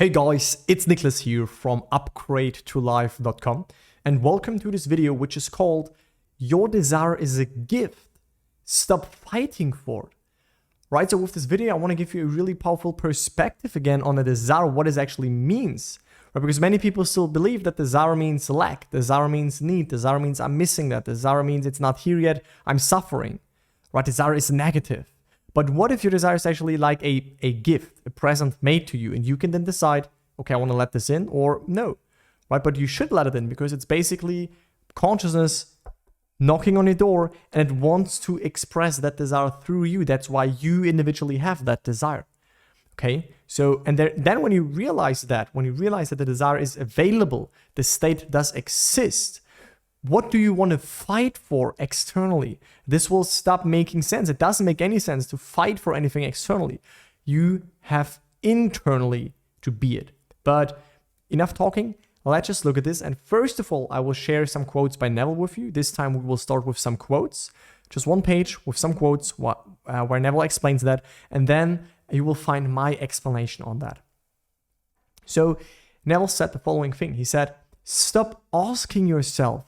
Hey guys, it's Nicholas here from upgradeToLife.com and welcome to this video which is called Your Desire is a Gift. Stop fighting for it. Right, so with this video I want to give you a really powerful perspective again on the desire, what it actually means. Right? Because many people still believe that desire means lack, desire means need, desire means I'm missing that, desire means it's not here yet, I'm suffering. Right, desire is negative. But what if your desire is actually like a gift, a present made to you, and you can then decide, okay, I want to let this in or no, right? But you should let it in because it's basically consciousness knocking on your door and it wants to express that desire through you. That's why you individually have that desire, okay? So, and then when you realize that the desire is available, the state does exist, what do you want to fight for externally? This will stop making sense. It doesn't make any sense to fight for anything externally. You have internally to be it. But enough talking. Let's just look at this. And first of all, I will share some quotes by Neville with you. This time we will start with some quotes. Just one page with some quotes where Neville explains that. And then you will find my explanation on that. So Neville said the following thing. He said, stop asking yourself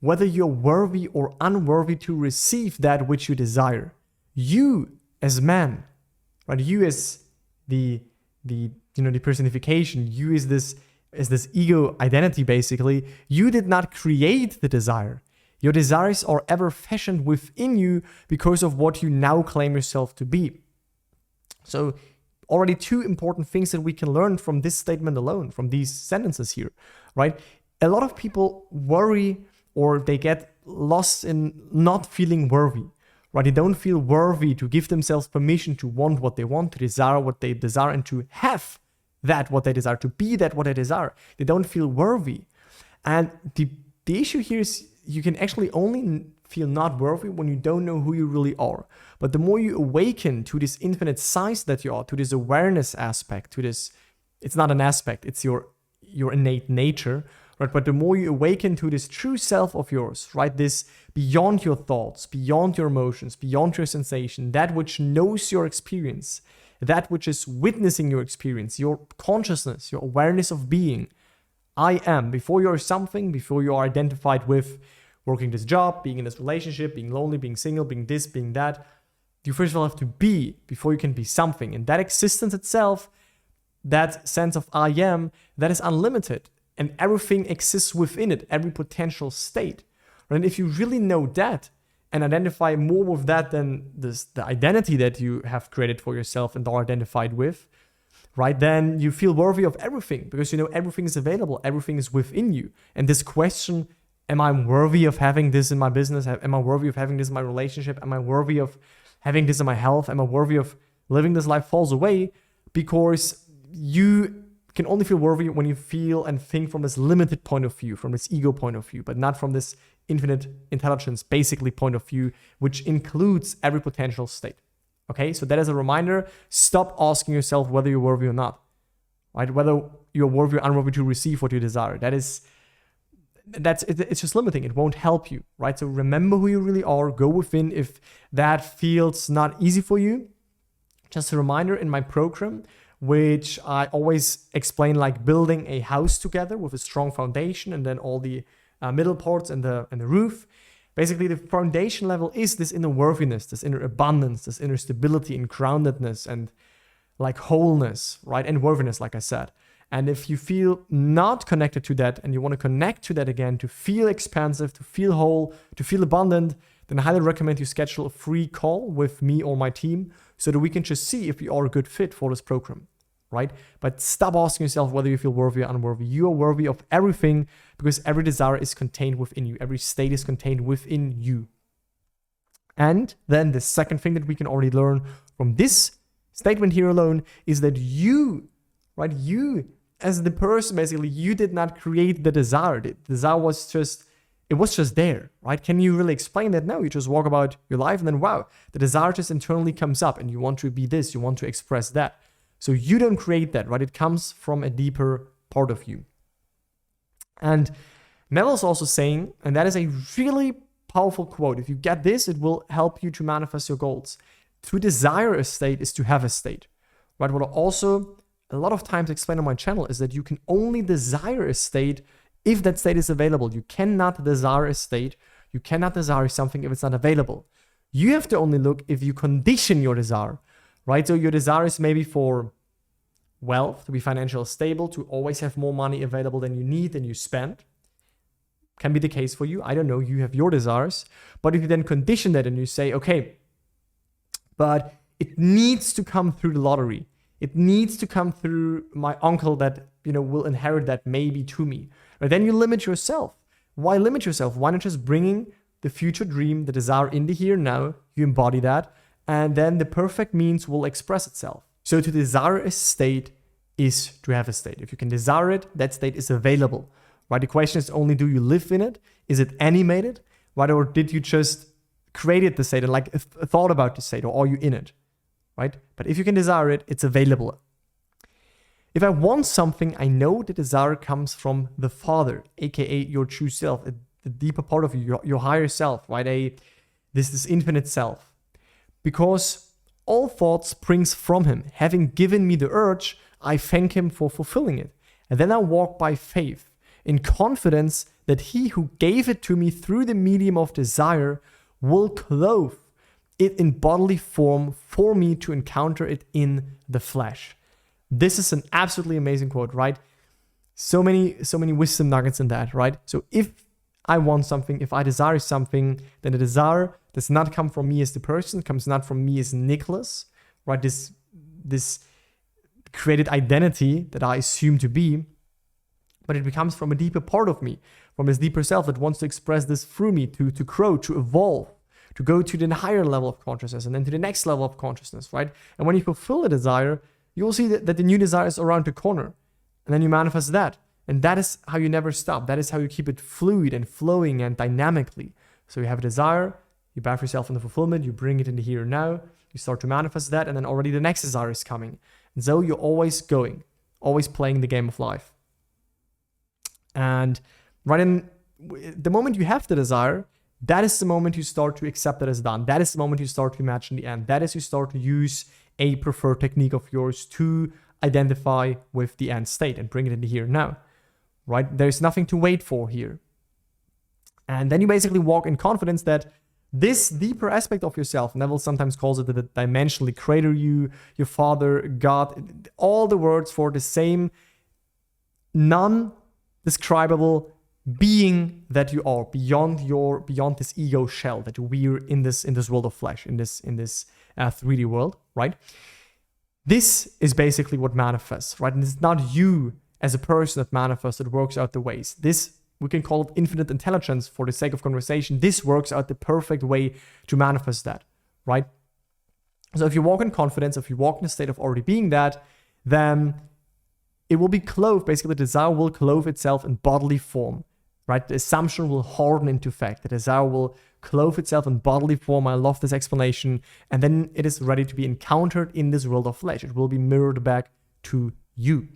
whether you're worthy or unworthy to receive that which you desire. You as man, right? You as the personification, you as this ego identity basically, you did not create the desire. Your desires are ever fashioned within you because of what you now claim yourself to be. So already two important things that we can learn from this statement alone, from these sentences here, right? A lot of people worry or they get lost in not feeling worthy, right? They don't feel worthy to give themselves permission to want what they want, to desire what they desire, and to have that what they desire, to be that what they desire. They don't feel worthy. And the issue here is you can actually only feel not worthy when you don't know who you really are. But the more you awaken to this infinite size that you are, to this awareness aspect, to this, it's not an aspect, it's your innate nature, right? But the more you awaken to this true self of yours, right? This beyond your thoughts, beyond your emotions, beyond your sensation, that which knows your experience, that which is witnessing your experience, your consciousness, your awareness of being. I am, before you're something, before you are identified with working this job, being in this relationship, being lonely, being single, being this, being that, you first of all have to be before you can be something. And that existence itself, that sense of I am, that is unlimited. And everything exists within it, every potential state. And if you really know that and identify more with that than the identity that you have created for yourself and are identified with, right, then you feel worthy of everything because you know everything is available, everything is within you. And this question, am I worthy of having this in my business? Am I worthy of having this in my relationship? Am I worthy of having this in my health? Am I worthy of living this life falls away because you can only feel worthy when you feel and think from this limited point of view, from this ego point of view, but not from this infinite intelligence, basically point of view, which includes every potential state. Okay, so that is a reminder. Stop asking yourself whether you're worthy or not, right? Whether you're worthy or unworthy to receive what you desire. It's just limiting. It won't help you, right? So remember who you really are. Go within if that feels not easy for you. Just a reminder, in my program, which I always explain like building a house together with a strong foundation and then all the middle parts and the roof. Basically, the foundation level is this inner worthiness, this inner abundance, this inner stability and groundedness and like wholeness, right? And worthiness, like I said. And if you feel not connected to that and you want to connect to that again, to feel expansive, to feel whole, to feel abundant, then I highly recommend you schedule a free call with me or my team so that we can just see if you are a good fit for this program, right? But stop asking yourself whether you feel worthy or unworthy. You are worthy of everything because every desire is contained within you. Every state is contained within you. And then the second thing that we can already learn from this statement here alone is that you, right? You as the person, basically, you did not create the desire. The desire was just there, right? Can you really explain that? No, you just walk about your life and then, wow, the desire just internally comes up and you want to be this, you want to express that. So you don't create that, right? It comes from a deeper part of you. And Neville's also saying, and that is a really powerful quote. If you get this, it will help you to manifest your goals. To desire a state is to have a state, right? What I also a lot of times explain on my channel is that you can only desire a state if that state is available. You cannot desire a state, you cannot desire something if it's not available. You have to only look if you condition your desire, right? So your desire is maybe for wealth, to be financially stable, to always have more money available than you need, than you spend. Can be the case for you. I don't know, you have your desires. But if you then condition that and you say, okay, but it needs to come through the lottery. It needs to come through my uncle that, will inherit that maybe to me. Right? Then you limit yourself. Why limit yourself? Why not just bringing the future dream, the desire in the here now, you embody that, and then the perfect means will express itself. So to desire a state is to have a state. If you can desire it, that state is available. Right? The question is only, do you live in it? Is it animated? Right? Or did you just create the state and thought about the state, or are you in it? Right? But if you can desire it, it's available. If I want something, I know the desire comes from the Father, aka your true self, the deeper part of you, your higher self, right? This infinite self. Because all thought springs from him. Having given me the urge, I thank him for fulfilling it. And then I walk by faith, in confidence that he who gave it to me through the medium of desire will clothe it in bodily form for me to encounter it in the flesh. This is an absolutely amazing quote, right? So many wisdom nuggets in that, right? So if I want something, if I desire something, then the desire does not come from me as the person, comes not from me as Nicholas, right? This created identity that I assume to be, but it comes from a deeper part of me, from this deeper self that wants to express this through me, to grow, to evolve, to go to the higher level of consciousness and then to the next level of consciousness, right? And when you fulfill a desire, you will see that the new desire is around the corner. And then you manifest that. And that is how you never stop. That is how you keep it fluid and flowing and dynamically. So you have a desire, you bath yourself in the fulfillment, you bring it in the here and now, you start to manifest that, and then already the next desire is coming. And so you're always going, always playing the game of life. And right in the moment you have the desire, that is the moment you start to accept that it's done. That is the moment you start to imagine the end. That is you start to use a preferred technique of yours to identify with the end state and bring it in the here and now, right? There's nothing to wait for here. And then you basically walk in confidence that this deeper aspect of yourself, Neville sometimes calls it the dimensionally creator you, your Father, God, all the words for the same non-describable being that you are beyond this ego shell that you wear in this world of flesh, in this 3D world, right? This is basically what manifests, right? And it's not you as a person that manifests, that works out the ways. This, we can call it infinite intelligence for the sake of conversation. This works out the perfect way to manifest that, right? So if you walk in confidence, if you walk in a state of already being that, then it will be clothed, basically the desire will clothe itself in bodily form, right? The assumption will harden into fact. The desire will clothe itself in bodily form. I love this explanation. And then it is ready to be encountered in this world of flesh. It will be mirrored back to you.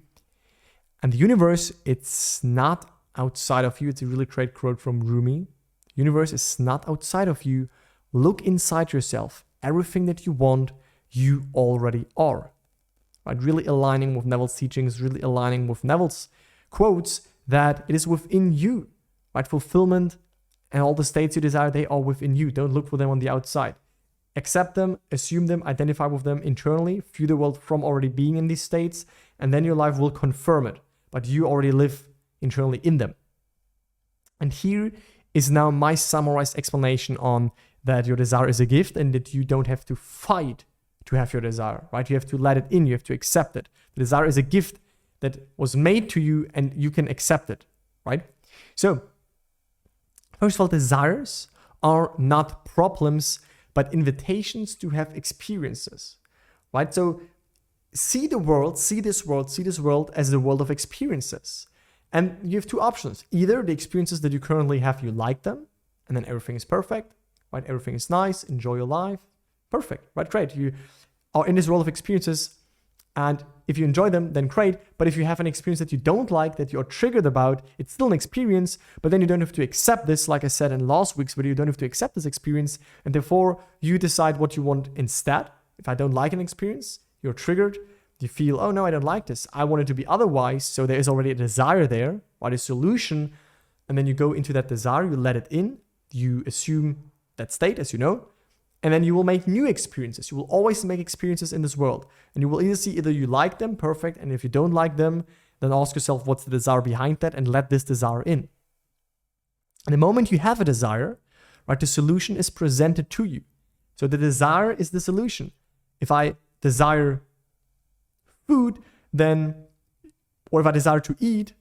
And the universe, it's not outside of you. It's a really great quote from Rumi. The universe is not outside of you. Look inside yourself. Everything that you want, you already are. Right? Really aligning with Neville's teachings, really aligning with Neville's quotes that it is within you. Right? Fulfillment and all the states you desire, they are within you. Don't look for them on the outside. Accept them, assume them, identify with them internally, view the world from already being in these states, and then your life will confirm it. But you already live internally in them. And here is now my summarized explanation on that your desire is a gift and that you don't have to fight to have your desire, right? You have to let it in, you have to accept it. The desire is a gift that was made to you and you can accept it, right? So, first of all, desires are not problems, but invitations to have experiences, right? So, see this world as the world of experiences. And you have two options. Either the experiences that you currently have, you like them, and then everything is perfect, right? Everything is nice, enjoy your life. Perfect, right? Great. You are in this world of experiences, and if you enjoy them, then great. But if you have an experience that you don't like, that you're triggered about, it's still an experience, but then you don't have to accept this, like I said in last week's video, you don't have to accept this experience, and therefore you decide what you want instead. If I don't like an experience, you're triggered, You feel, oh no, I don't like this. I want it to be otherwise. So there is already a desire there, right? A solution. And then you go into that desire, you let it in, you assume that state, as you know, and then you will make new experiences. You will always make experiences in this world. And you will either you like them, perfect. And if you don't like them, then ask yourself, what's the desire behind that? And let this desire in. And the moment you have a desire, right, the solution is presented to you. So the desire is the solution. If I desire food, then, or if I desire to eat,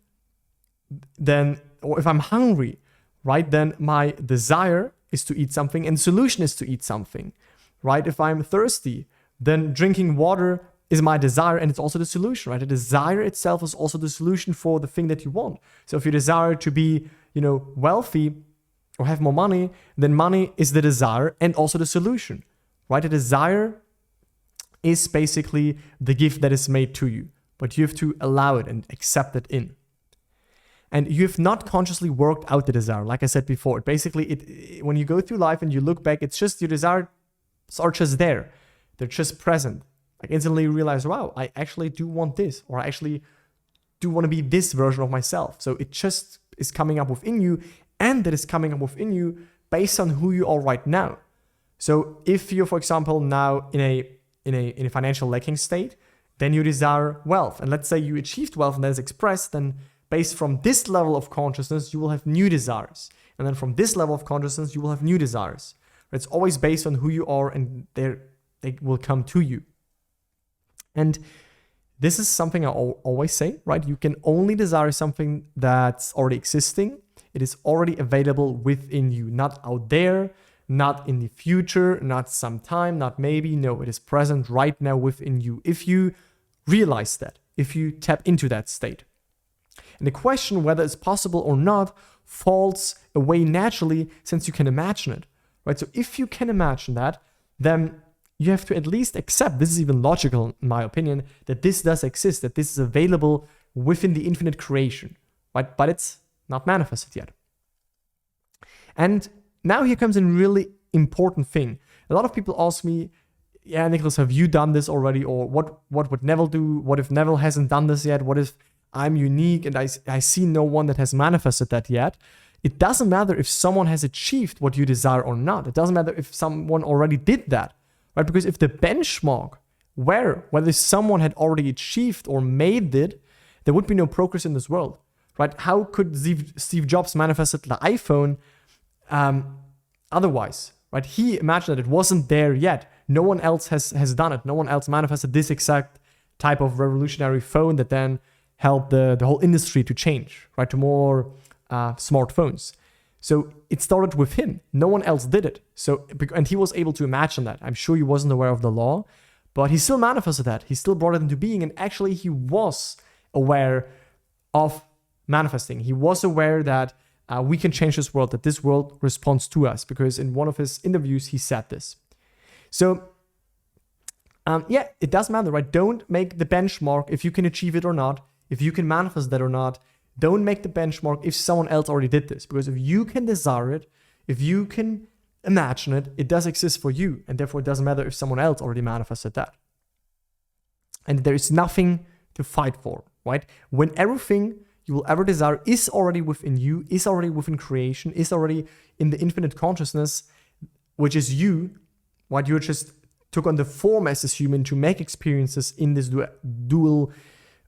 then, or if I'm hungry, right, then my desire is to eat something and the solution is to eat something, right? If I'm thirsty, then drinking water is my desire and it's also the solution, right? The desire itself is also the solution for the thing that you want. So if you desire to be, wealthy or have more money, then money is the desire and also the solution, right? The desire is basically the gift that is made to you, but you have to allow it and accept it in. And you have not consciously worked out the desire. Like I said before, when you go through life and you look back, it's just your desires are just there. They're just present. Like instantly you realize, wow, I actually do want this, or I actually do want to be this version of myself. So it just is coming up within you, and that is coming up within you based on who you are right now. So if you're, for example, now in a financial lacking state, then you desire wealth. And let's say you achieved wealth and that is expressed, then based from this level of consciousness, you will have new desires. And then from this level of consciousness, you will have new desires. It's always based on who you are, and they will come to you. And this is something I always say, right? You can only desire something that's already existing. It is already available within you, not out there, not in the future, not sometime, not maybe. No, it is present right now within you. If you realize that, if you tap into that state. And the question whether it's possible or not falls away naturally since you can imagine it, right? So if you can imagine that, then you have to at least accept, this is even logical in my opinion, that this does exist, that this is available within the infinite creation, right? But it's not manifested yet. And now here comes a really important thing. A lot of people ask me, yeah, Nicholas, have you done this already? Or what would Neville do? What if Neville hasn't done this yet? What if I'm unique and I see no one that has manifested that yet? It doesn't matter if someone has achieved what you desire or not. It doesn't matter if someone already did that, right? Because if the benchmark whether someone had already achieved or made it, there would be no progress in this world, right? How could Steve Jobs manifested the iPhone otherwise, right? He imagined that it wasn't there yet. No one else has done it. No one else manifested this exact type of revolutionary phone that then helped the whole industry to change, right? To more smartphones. So it started with him. No one else did it. And he was able to imagine that. I'm sure he wasn't aware of the law, but he still manifested that. He still brought it into being. And actually he was aware of manifesting. He was aware that we can change this world, that this world responds to us, because in one of his interviews, he said this. So it doesn't matter, right? Don't make the benchmark if you can achieve it or not, if you can manifest that or not. Don't make the benchmark if someone else already did this, because if you can desire it, if you can imagine it, it does exist for you, and therefore it doesn't matter if someone else already manifested that. And there is nothing to fight for, right? When everything you will ever desire is already within you, is already within creation, is already in the infinite consciousness, which is you, right? You just took on the form as a human to make experiences in this dual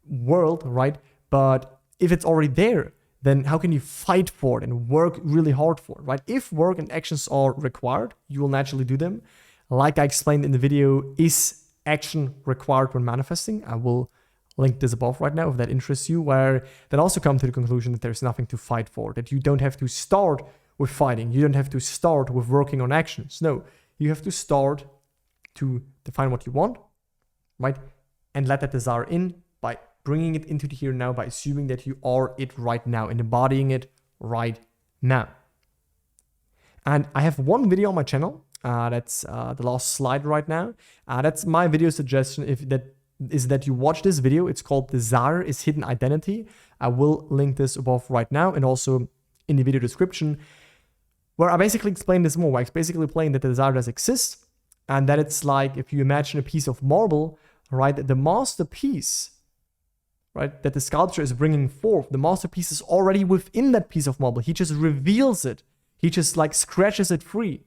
world, right? But if it's already there, then how can you fight for it and work really hard for it, right? If work and actions are required, you will naturally do them. Like I explained in the video, is action required when manifesting? I will link this above right now if that interests you, where then also come to the conclusion that there's nothing to fight for, that you don't have to start with fighting. You don't have to start with working on actions. No, you have to start to define what you want, right? And let that desire in by bringing it into the here and now, by assuming that you are it right now and embodying it right now. And I have one video on my channel. That's the last slide right now. That's my video suggestion. If that is that you watch this video. It's called Desire is Hidden Identity. I will link this above right now and also in the video description, where I basically explain this more. I basically explain that the desire does exist, and that it's like if you imagine a piece of marble, right? The masterpiece, right, that the sculptor is bringing forth, the masterpiece is already within that piece of marble. He just reveals it. He just like scratches it free,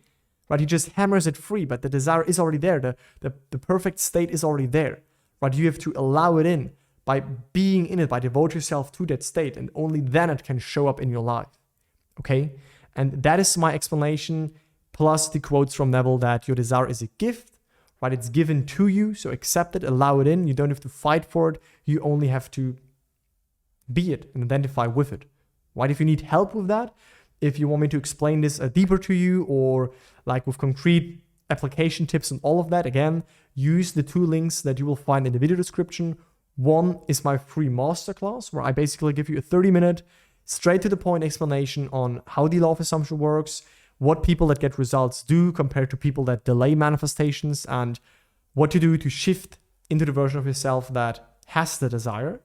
right? He just hammers it free, but the desire is already there. The perfect state is already there, right? You have to allow it in by being in it, by devote yourself to that state, and only then it can show up in your life, okay? And that is my explanation, plus the quotes from Neville that your desire is a gift, right? It's given to you, so accept it, allow it in. You don't have to fight for it. You only have to be it and identify with it, right? If you need help with that, if you want me to explain this deeper to you, or like with concrete application tips and all of that, again, use the 2 links that you will find in the video description. One is my free masterclass, where I basically give you a 30-minute, straight to the point explanation on how the law of assumption works, what people that get results do compared to people that delay manifestations, and what to do to shift into the version of yourself that has the desire.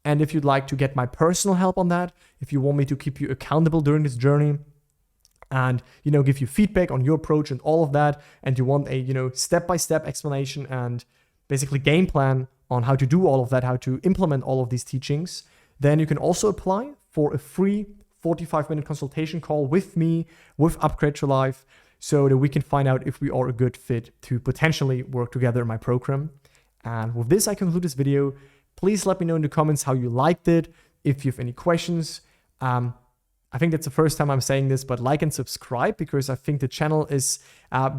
And if you'd like to get my personal help on that, if you want me to keep you accountable during this journey and, give you feedback on your approach and all of that, and you want a, step-by-step explanation and basically game plan on how to do all of that, how to implement all of these teachings, then you can also apply for a free 45-minute consultation call with me, with Upgrade Your Life, so that we can find out if we are a good fit to potentially work together in my program. And with this, I conclude this video. Please let me know in the comments how you liked it. If you have any questions, I think that's the first time I'm saying this, but like and subscribe, because I think the channel is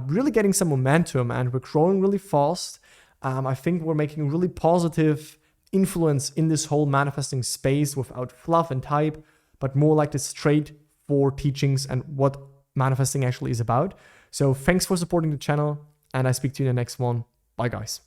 really getting some momentum and we're growing really fast. I think we're making really positive influence in this whole manifesting space without fluff and type, but more like the straightforward teachings and what manifesting actually is about. So thanks for supporting the channel, and I speak to you in the next one. Bye, guys.